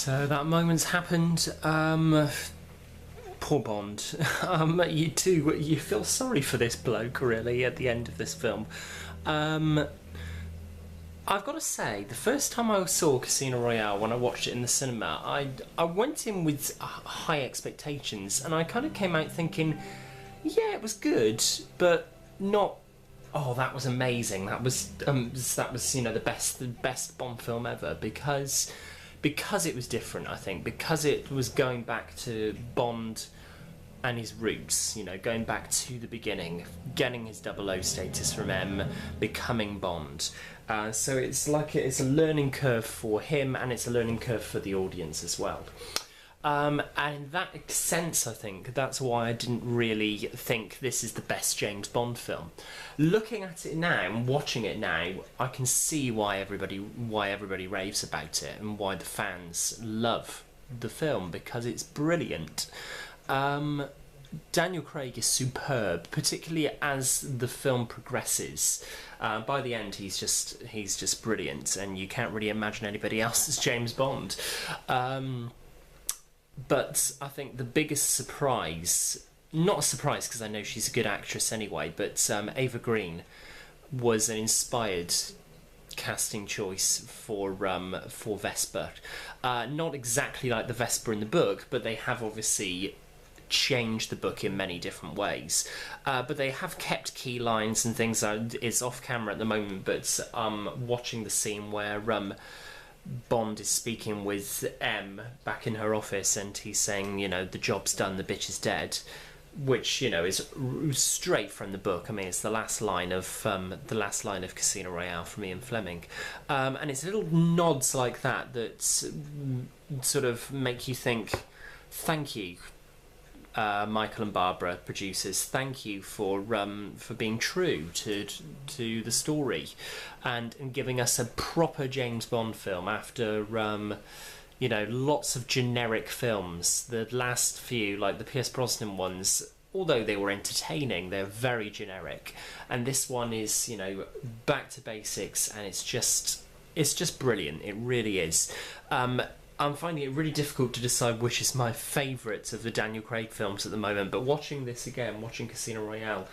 So that moment's happened. Poor Bond. You feel sorry for this bloke, really, at the end of this film. I've got to say, the first time I saw Casino Royale, when I watched it in the cinema, I went in with high expectations, and I kind of came out thinking, yeah, it was good, but not. Oh, that was amazing. That was the best Bond film ever, because it was different. I think because it was going back to Bond and his roots, going back to the beginning, getting his 00 status from M, becoming Bond. So it's a learning curve for him, and it's a learning curve for the audience as well. And in that sense, I think that's why I didn't really think this is the best James Bond film. Looking at it now and watching it now, I can see why everybody raves about it and why the fans love the film, because it's brilliant. Daniel Craig is superb, particularly as the film progresses. By the end, he's just brilliant, and you can't really imagine anybody else as James Bond. But I think the biggest surprise, not a surprise because I know she's a good actress anyway, but Ava Green was an inspired casting choice for Vesper. Not exactly like the Vesper in the book, but they have obviously changed the book in many different ways. But they have kept key lines and things. It's off camera at the moment, but watching the scene where Bond is speaking with M back in her office, and he's saying, the job's done, the bitch is dead, which is straight from the book. I mean, it's the last line of Casino Royale from Ian Fleming, and it's little nods like that that sort of make you think, thank you, Michael and Barbara, producers, thank you for being true to the story, and giving us a proper James Bond film after lots of generic films. The last few, like the Pierce Brosnan ones, although they were entertaining, they're very generic, and this one is back to basics, and it's just brilliant. It really is. I'm finding it really difficult to decide which is my favourite of the Daniel Craig films at the moment, but watching this again, watching Casino Royale,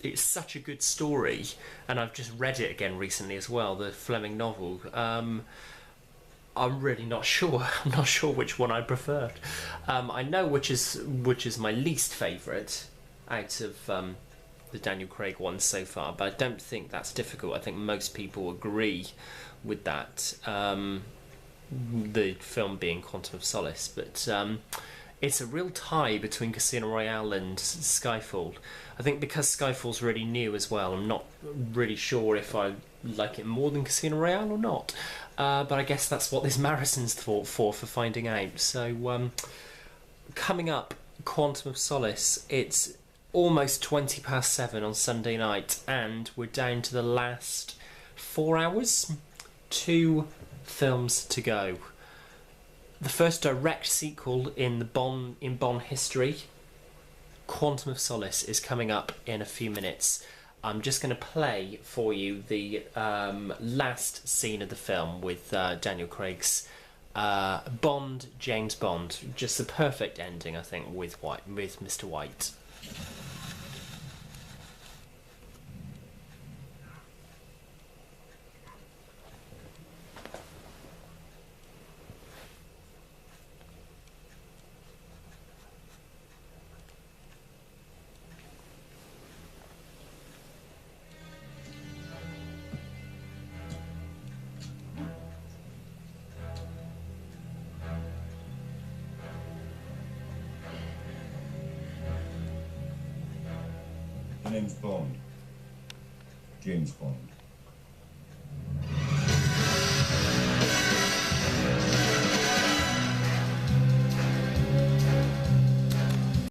it's such a good story, and I've just read it again recently as well, the Fleming novel. I'm really not sure. I'm not sure which one I prefer. I know which is my least favourite out of the Daniel Craig ones so far, but I don't think that's difficult. I think most people agree with that. The film being Quantum of Solace, but it's a real tie between Casino Royale and Skyfall. I think because Skyfall's really new as well, I'm not really sure if I like it more than Casino Royale or not, but I guess that's what this marathon's for finding out. So coming up, Quantum of Solace, it's almost 7:20 on Sunday night, and we're down to the last 4 hours. 2 films to go. The first direct sequel in Bond history, Quantum of Solace, is coming up in a few minutes. I'm just going to play for you the last scene of the film with Daniel Craig's James Bond. Just the perfect ending, I think, with Mr. White. My name's Bond. James Bond.